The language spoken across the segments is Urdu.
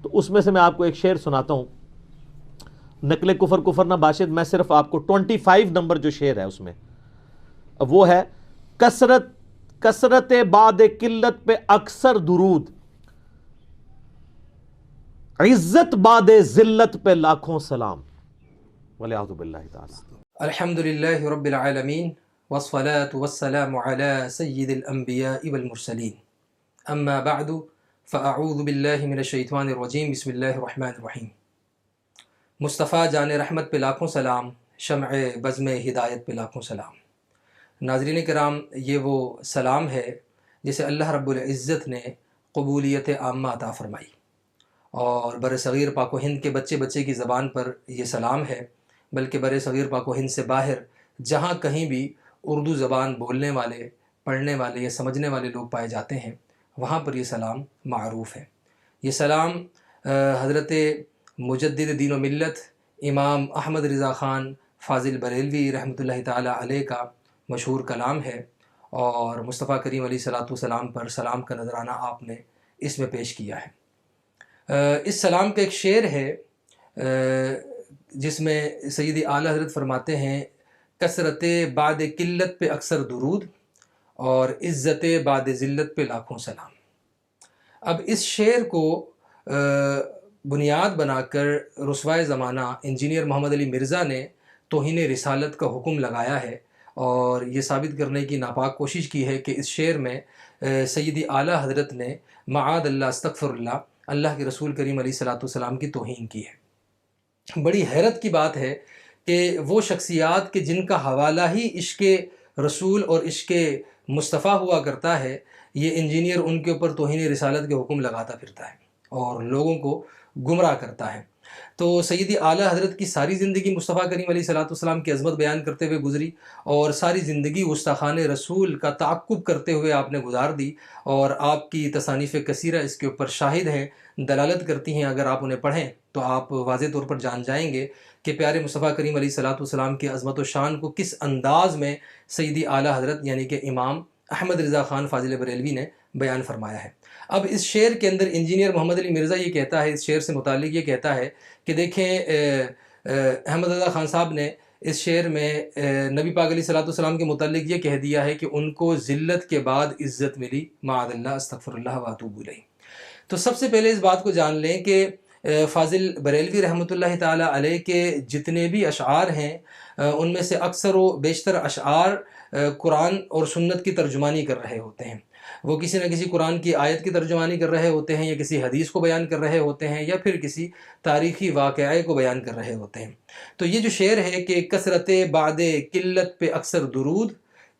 تو اس میں سے میں آپ کو ایک شعر سناتا ہوں، نقل کفر کفر نہ باشد، میں صرف آپ کو 25 نمبر جو شعر ہے اس میں وہ ہے، کثرت بعد قلت پہ اکثر درود، عزت بعد ذلت پہ لاکھوں سلام، والعیاذ باللہ تعالی۔ الحمد للہ رب العالمین والصلاة والسلام على سید الانبیاء والمرسلین، اما بعد فاعوذ باللہ من الشیطان الرجیم، بسم اللہ الرحمن الرحیم۔ مصطفیٰ جان رحمت پہ لاکھوں سلام، شمع بزم ہدایت پہ لاکھوں سلام۔ ناظرین کرام، یہ وہ سلام ہے جسے اللہ رب العزت نے قبولیت عامہ عطا فرمائی، اور بر صغیر پاک و ہند کے بچے بچے کی زبان پر یہ سلام ہے، بلکہ بر صغیر پاک و ہند سے باہر جہاں کہیں بھی اردو زبان بولنے والے، پڑھنے والے یا سمجھنے والے لوگ پائے جاتے ہیں، وہاں پر یہ سلام معروف ہے۔ یہ سلام حضرت مجدد دین و ملت امام احمد رضا خان فاضل بریلوی رحمۃ اللہ تعالی علیہ کا مشہور کلام ہے، اور مصطفیٰ کریم علیہ الصلوۃ والسلام پر سلام کا نذرانہ آپ نے اس میں پیش کیا ہے۔ اس سلام کا ایک شعر ہے جس میں سید اعلیٰ حضرت فرماتے ہیں، کثرت بعد قلت پہ اکثر درود، اور عزت بعد ذلت پہ لاکھوں سلام۔ اب اس شعر کو بنیاد بنا کر رسوائے زمانہ انجینئر محمد علی مرزا نے توہین رسالت کا حکم لگایا ہے، اور یہ ثابت کرنے کی ناپاک کوشش کی ہے کہ اس شعر میں سید اعلیٰ حضرت نے معاذ اللہ استغفر اللہ اللہ کے رسول کریم علیہ الصلوۃ والسلام کی توہین کی ہے۔ بڑی حیرت کی بات ہے کہ وہ شخصیات کہ جن کا حوالہ ہی عشق رسول اور عشق مصطفیٰ ہوا کرتا ہے، یہ انجینئر ان کے اوپر توہین رسالت کے حکم لگاتا پھرتا ہے اور لوگوں کو گمراہ کرتا ہے۔ تو سید اعلیٰ حضرت کی ساری زندگی مصطفیٰ کریم علیہ الصلوۃ والسلام کی عظمت بیان کرتے ہوئے گزری، اور ساری زندگی گستاخان رسول کا تعقب کرتے ہوئے آپ نے گزار دی، اور آپ کی تصانیف کثیرہ اس کے اوپر شاہد ہیں، دلالت کرتی ہیں۔ اگر آپ انہیں پڑھیں تو آپ واضح طور پر جان جائیں گے کہ پیارے مصطفیٰ کریم علیہ الصلوۃ والسلام کی عظمت و شان کو کس انداز میں سید اعلیٰ حضرت یعنی کہ امام احمد رضا خان فاضل بریلوی نے بیان فرمایا ہے۔ اب اس شعر کے اندر انجینئر محمد علی مرزا یہ کہتا ہے، اس شعر سے متعلق یہ کہتا ہے کہ دیکھیں احمد رضا خان صاحب نے اس شعر میں نبی پاک علیہ الصلوۃ والسلام کے متعلق یہ کہہ دیا ہے کہ ان کو ذلت کے بعد عزت ملی، معاذ اللہ استغفر اللہ واتوب الیہ۔ تو سب سے پہلے اس بات کو جان لیں کہ فاضل بریلوی رحمۃ اللہ تعالی علیہ کے جتنے بھی اشعار ہیں ان میں سے اکثر و بیشتر اشعار قرآن اور سنت کی ترجمانی کر رہے ہوتے ہیں۔ وہ کسی نہ کسی قرآن کی آیت کی ترجمانی کر رہے ہوتے ہیں، یا کسی حدیث کو بیان کر رہے ہوتے ہیں، یا پھر کسی تاریخی واقعے کو بیان کر رہے ہوتے ہیں۔ تو یہ جو شعر ہے کہ کثرت بعد قلت پہ اکثر درود،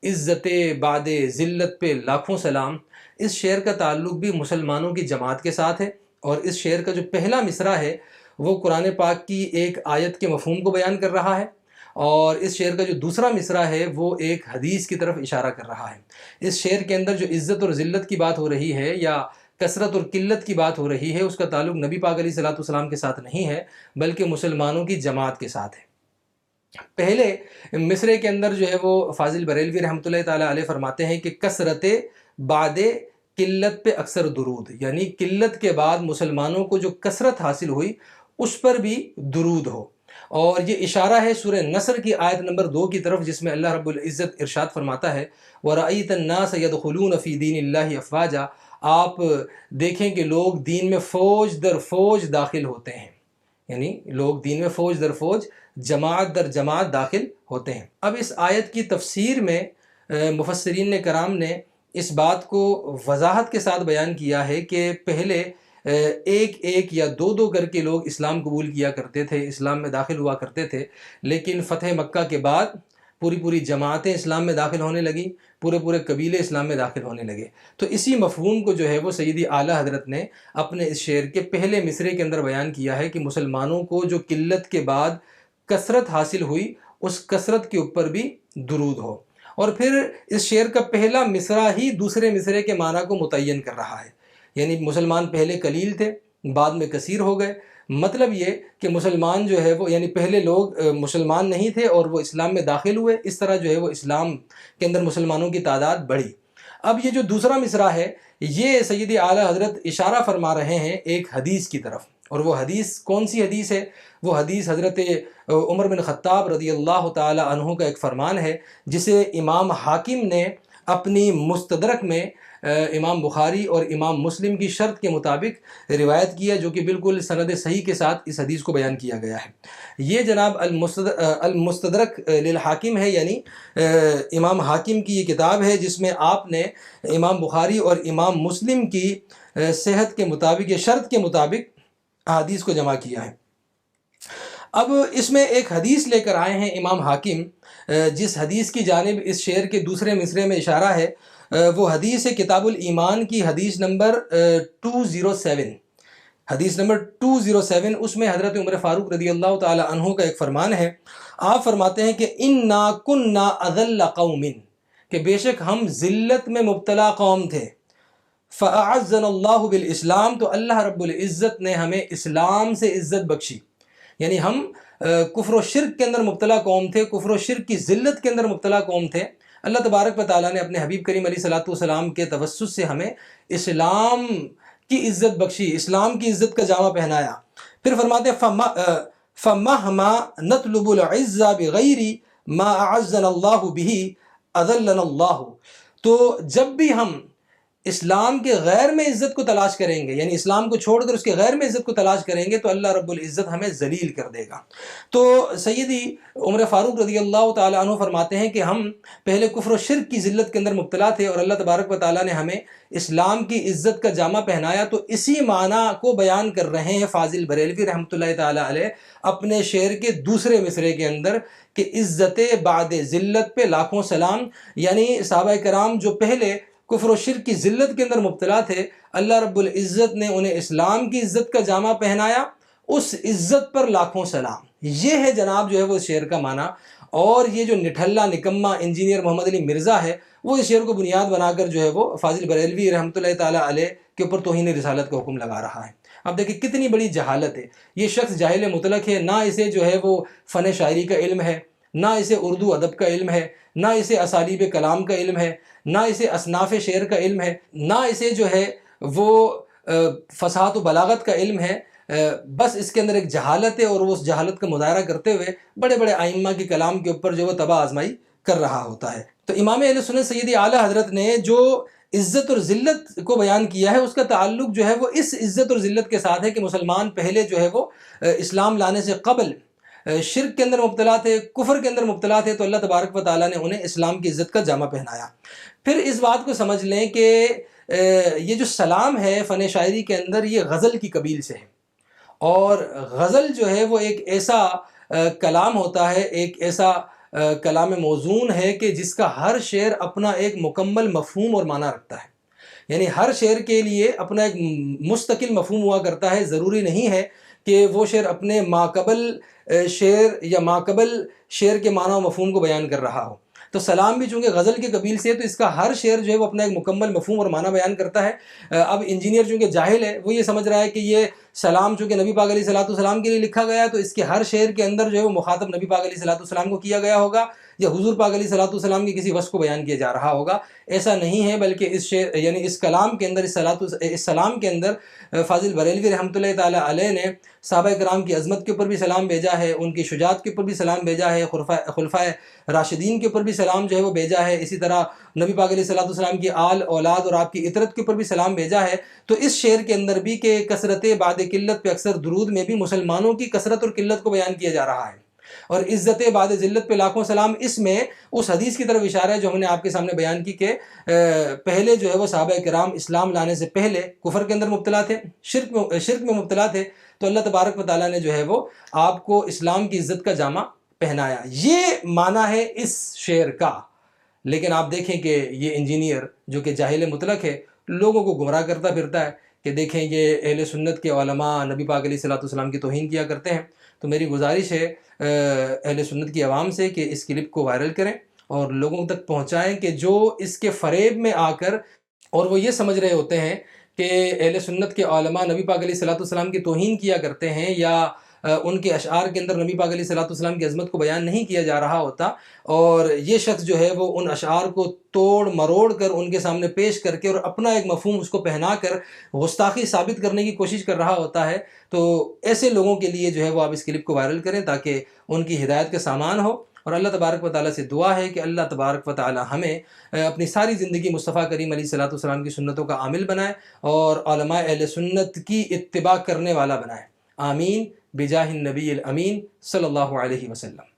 عزت بعد ذلت پہ لاکھوں سلام، اس شعر کا تعلق بھی مسلمانوں کی جماعت کے ساتھ ہے، اور اس شعر کا جو پہلا مصرع ہے وہ قرآن پاک کی ایک آیت کے مفہوم کو بیان کر رہا ہے، اور اس شعر کا جو دوسرا مصرع ہے وہ ایک حدیث کی طرف اشارہ کر رہا ہے۔ اس شعر کے اندر جو عزت اور ذلت کی بات ہو رہی ہے یا کثرت اور قلت کی بات ہو رہی ہے، اس کا تعلق نبی پاک علیہ الصلوۃ والسلام کے ساتھ نہیں ہے، بلکہ مسلمانوں کی جماعت کے ساتھ ہے۔ پہلے مصرع کے اندر جو ہے وہ فاضل بریلوی رحمۃ اللہ تعالی علیہ فرماتے ہیں کہ کثرت بعد قلت پہ اکثر درود، یعنی قلت کے بعد مسلمانوں کو جو کثرت حاصل ہوئی اس پر بھی درود ہو، اور یہ اشارہ ہے سورہ نصر کی آیت نمبر 2 کی طرف، جس میں اللہ رب العزت ارشاد فرماتا ہے وَرَأَيْتَ النَّاسَ يَدْخُلُونَ فِي دِينِ اللَّهِ أَفْوَاجًا، آپ دیکھیں کہ لوگ دین میں فوج در فوج داخل ہوتے ہیں، یعنی لوگ دین میں فوج در فوج، جماعت در جماعت داخل ہوتے ہیں۔ اب اس آیت کی تفسیر میں مفسرین کرام نے اس بات کو وضاحت کے ساتھ بیان کیا ہے کہ پہلے ایک ایک یا دو دو کر کے لوگ اسلام قبول کیا کرتے تھے، اسلام میں داخل ہوا کرتے تھے، لیکن فتح مکہ کے بعد پوری جماعتیں اسلام میں داخل ہونے لگیں، پورے قبیلے اسلام میں داخل ہونے لگے۔ تو اسی مفہوم کو جو ہے وہ سیدی اعلیٰ حضرت نے اپنے اس شعر کے پہلے مصرعے کے اندر بیان کیا ہے کہ مسلمانوں کو جو قلت کے بعد کثرت حاصل ہوئی اس کثرت کے اوپر بھی درود ہو۔ اور پھر اس شعر کا پہلا مصرع ہی دوسرے مصرعے کے معنی کو متعین کر رہا ہے، یعنی مسلمان پہلے قلیل تھے، بعد میں کثیر ہو گئے۔ مطلب یہ کہ مسلمان جو ہے وہ یعنی پہلے لوگ مسلمان نہیں تھے اور وہ اسلام میں داخل ہوئے، اس طرح جو ہے وہ اسلام کے اندر مسلمانوں کی تعداد بڑھی۔ اب یہ جو دوسرا مصرع ہے یہ سیدی اعلیٰ حضرت اشارہ فرما رہے ہیں ایک حدیث کی طرف، اور وہ حدیث کون سی حدیث ہے؟ وہ حدیث حضرت عمر بن خطاب رضی اللہ تعالی عنہ کا ایک فرمان ہے، جسے امام حاکم نے اپنی مستدرک میں امام بخاری اور امام مسلم کی شرط کے مطابق روایت کیا، جو کہ بالکل سند صحیح کے ساتھ اس حدیث کو بیان کیا گیا ہے۔ یہ جناب المستدرک للحاکم ہے، یعنی امام حاکم کی یہ کتاب ہے جس میں آپ نے امام بخاری اور امام مسلم کی صحت کے مطابق یا شرط کے مطابق احادیث کو جمع کیا ہے۔ اب اس میں ایک حدیث لے کر آئے ہیں امام حاکم، جس حدیث کی جانب اس شعر کے دوسرے مصرعے میں اشارہ ہے، وہ حدیث ہے کتاب الایمان کی حدیث نمبر 207، حدیث نمبر 207۔ اس میں حضرت عمر فاروق رضی اللہ تعالی عنہ کا ایک فرمان ہے۔ آپ فرماتے ہیں کہ انا کنا اذل قوم، کہ بے شک ہم ذلت میں مبتلا قوم تھے، فاعزنا اللہ بالاسلام، تو اللہ رب العزت نے ہمیں اسلام سے عزت بخشی۔ یعنی ہم کفر و شرک کے اندر مبتلا قوم تھے، کفر و شرک کی ذلت کے اندر مبتلا قوم تھے۔ اللہ تبارک و تعالیٰ نے اپنے حبیب کریم علیہ الصلوۃ والسلام کے توسط سے ہمیں اسلام کی عزت بخشی، اسلام کی عزت کا جامہ پہنایا۔ پھر فرماتے ہیں فمہما نطلب العزہ بغیر ما اعزنا اللہ بہ اذلنا اللہ، تو جب بھی ہم اسلام کے غیر میں عزت کو تلاش کریں گے، یعنی اسلام کو چھوڑ کر اس کے غیر میں عزت کو تلاش کریں گے، تو اللہ رب العزت ہمیں ذلیل کر دے گا۔ تو سیدی عمر فاروق رضی اللہ تعالیٰ عنہ فرماتے ہیں کہ ہم پہلے کفر و شرک کی ذلت کے اندر مبتلا تھے، اور اللہ تبارک و تعالیٰ نے ہمیں اسلام کی عزت کا جامہ پہنایا۔ تو اسی معنی کو بیان کر رہے ہیں فاضل بریلوی رحمۃ اللہ تعالیٰ علیہ اپنے شعر کے دوسرے مصرعے کے اندر، کہ عزت بعد ذلت پہ لاکھوں سلام، یعنی صحابہ کرام جو پہلے کفر و شرک کی ذلت کے اندر مبتلا تھے، اللہ رب العزت نے انہیں اسلام کی عزت کا جامہ پہنایا، اس عزت پر لاکھوں سلام۔ یہ ہے جناب جو ہے وہ شعر کا معنی۔ اور یہ جو نٹھلا نکما انجینئر محمد علی مرزا ہے، وہ اس شعر کو بنیاد بنا کر جو ہے وہ فاضل بریلوی رحمۃ اللہ تعالیٰ علیہ کے اوپر توہین رسالت کا حکم لگا رہا ہے۔ اب دیکھیں کتنی بڑی جہالت ہے۔ یہ شخص جاہل مطلق ہے، نہ اسے جو ہے وہ فن شاعری کا علم ہے، نہ اسے اردو ادب کا علم ہے، نہ اسے اسالیب کلام کا علم ہے، نہ اسے اصناف شعر کا علم ہے، نہ اسے جو ہے وہ فصاحت و بلاغت کا علم ہے۔ بس اس کے اندر ایک جہالت ہے، اور وہ اس جہالت کا مظاہرہ کرتے ہوئے بڑے بڑے ائمہ کے کلام کے اوپر جو وہ تباہ آزمائی کر رہا ہوتا ہے۔ تو امام اہل سنت سیدی اعلیٰ حضرت نے جو عزت اور ذلت کو بیان کیا ہے، اس کا تعلق جو ہے وہ اس عزت اور ذلت کے ساتھ ہے کہ مسلمان پہلے جو ہے وہ اسلام لانے سے قبل شرک کے اندر مبتلا تھے، کفر کے اندر مبتلا تھے، تو اللہ تبارک و تعالیٰ نے انہیں اسلام کی عزت کا جامہ پہنایا۔ پھر اس بات کو سمجھ لیں کہ یہ جو سلام ہے فن شاعری کے اندر، یہ غزل کی قبیل سے ہے، اور غزل جو ہے وہ ایک ایسا کلام ہوتا ہے، ایک ایسا کلام موزون ہے کہ جس کا ہر شعر اپنا ایک مکمل مفہوم اور معنی رکھتا ہے۔ یعنی ہر شعر کے لیے اپنا ایک مستقل مفہوم ہوا کرتا ہے۔ ضروری نہیں ہے کہ وہ شعر اپنے ماقبل شعر یا ماقبل شعر کے معنی و مفہوم کو بیان کر رہا ہو۔ تو سلام بھی چونکہ غزل کے قبیل سے ہے، تو اس کا ہر شعر جو ہے وہ اپنا ایک مکمل مفہوم اور معنی بیان کرتا ہے۔ اب انجینئر چونکہ جاہل ہے، وہ یہ سمجھ رہا ہے کہ یہ سلام چونکہ نبی پاک علیہ الصلوۃ والسلام کے لیے لکھا گیا ہے، تو اس کے ہر شعر کے اندر جو ہے وہ مخاطب نبی پاک علیہ الصلوۃ والسلام کو کیا گیا ہوگا، یا حضور پاک علیہ الصلوۃ والسلام کی کسی وصف کو بیان کیا جا رہا ہوگا۔ ایسا نہیں ہے، بلکہ اس شعر یعنی اس کلام کے اندر، اس سلام کے اندر فاضل بریلوی رحمۃ اللہ تعالیٰ علیہ نے صحابہ کرام کی عظمت کے اوپر بھی سلام بھیجا ہے، ان کی شجاعت کے اوپر بھی سلام بھیجا ہے، خلفائے راشدین کے اوپر بھی سلام جو ہے وہ بھیجا ہے، اسی طرح نبی پاک علیہ الصلوۃ والسلام کی آل اولاد اور آپ کی اطرت کے اوپر بھی سلام بھیجا ہے۔ تو اس شعر کے اندر بھی کہ کثرت بعد قلت پہ اکثر درود میں بھی مسلمانوں کی کثرت اور قلت کو بیان کیا جا رہا ہے، اور عزت بعد ذلت پہ لاکھوں سلام، اس میں اس حدیث کی طرف اشارہ ہے جو ہم نے آپ کے سامنے بیان کی کہ پہلے جو ہے وہ صحابہ کرام اسلام لانے سے پہلے کفر کے اندر مبتلا تھے، شرک میں مبتلا تھے، تو اللہ تبارک و تعالیٰ نے جو ہے وہ آپ کو اسلام کی عزت کا جامہ پہنایا۔ یہ معنی ہے اس شعر کا۔ لیکن آپ دیکھیں کہ یہ انجینئر جو کہ جاہل مطلق ہے، لوگوں کو گمراہ کرتا پھرتا ہے کہ دیکھیں یہ اہل سنت کے علماء نبی پاک علیہ الصلوۃ والسلام کی توہین کیا کرتے ہیں۔ تو میری گزارش ہے اہل سنت کی عوام سے کہ اس کلپ کو وائرل کریں اور لوگوں تک پہنچائیں کہ جو اس کے فریب میں آ کر اور وہ یہ سمجھ رہے ہوتے ہیں کہ اہل سنت کے علماء نبی پاک علیہ الصلوۃ والسلام کی توہین کیا کرتے ہیں یا ان کے اشعار کے اندر نبی پاک علیہ الصلوۃ والسلام کی عظمت کو بیان نہیں کیا جا رہا ہوتا، اور یہ شخص جو ہے وہ ان اشعار کو توڑ مروڑ کر ان کے سامنے پیش کر کے اور اپنا ایک مفہوم اس کو پہنا کر گستاخی ثابت کرنے کی کوشش کر رہا ہوتا ہے، تو ایسے لوگوں کے لیے جو ہے وہ آپ اس کلپ کو وائرل کریں تاکہ ان کی ہدایت کا سامان ہو۔ اور اللہ تبارک و تعالیٰ سے دعا ہے کہ اللہ تبارک و تعالیٰ ہمیں اپنی ساری زندگی مصطفیٰ کریم علیہ الصلوۃ والسلام کی سنتوں کا عامل بنائے اور علماء اہل سنت کی اتباع کرنے والا بنائے۔ آمین بجاہ النبی الامین صلی اللہ علیہ وسلم۔